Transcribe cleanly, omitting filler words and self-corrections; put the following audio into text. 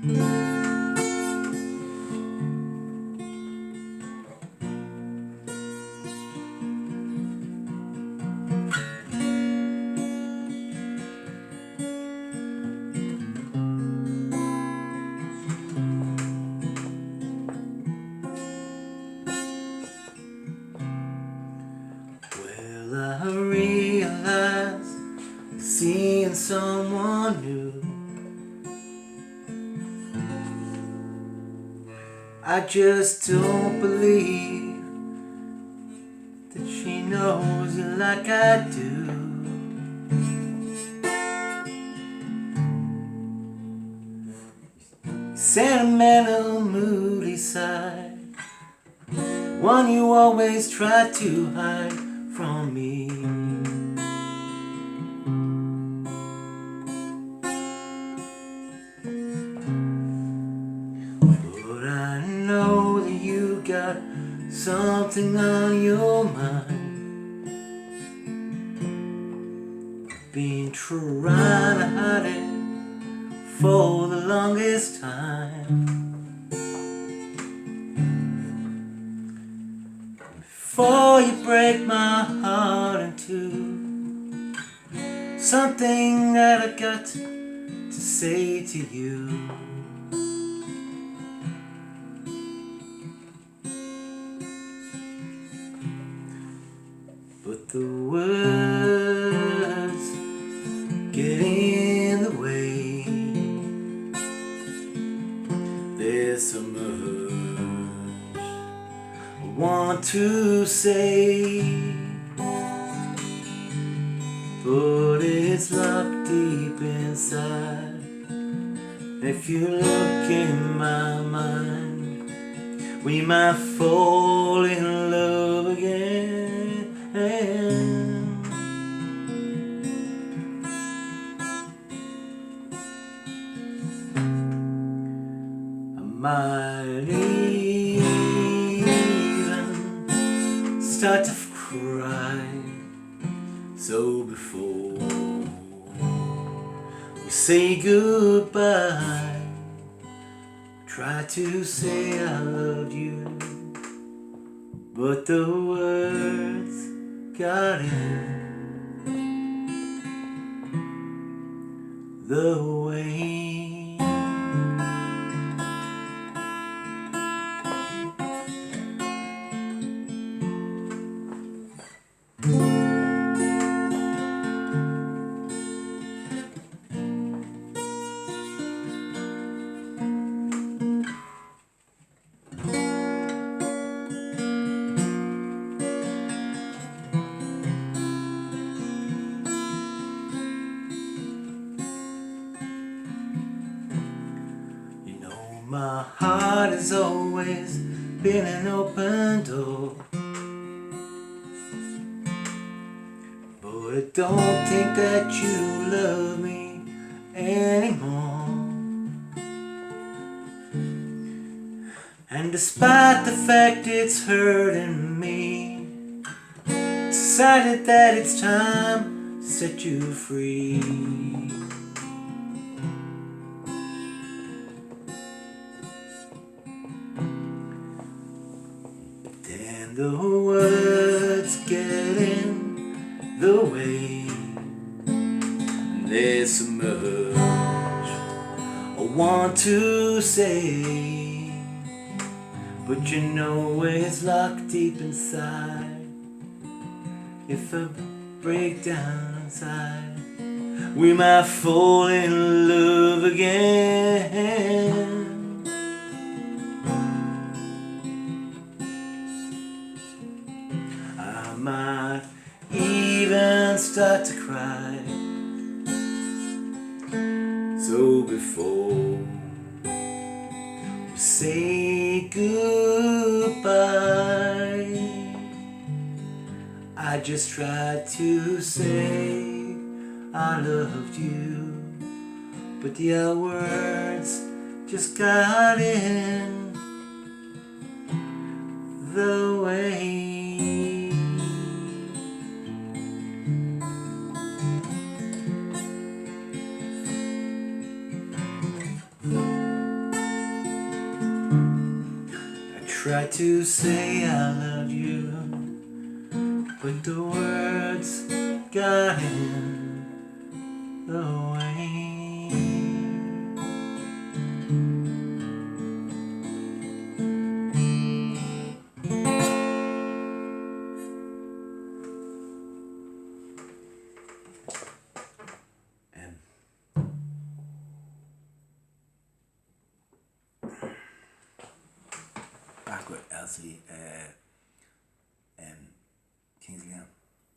Well, I realize seeing someone new, I just don't believe that she knows you like I do. Sentimental, moody side, one you always try to hide from me. But I know that you got something on your mind. Been trying to hide it for the longest time. Before you break my heart in two, something that I got to say to you. But the words get in the way. There's so much I want to say, but it's locked deep inside. If you look in my mind, we might fall in love again. I might even start to cry. So before we say goodbye, try to say I loved you, but the words got in the way. My heart has always been an open door, but I don't think that you love me anymore. And despite the fact it's hurting me, decided that it's time to set you free. The words get in the way. There's so much I want to say, but you know it's locked deep inside. If I break down inside, we might fall in love again. I might even start to cry. So before we say goodbye, I just tried to say I loved you, but the words just got in the way. Tried to say I love you, but the words got in the way. Back with Elsie, Kingsley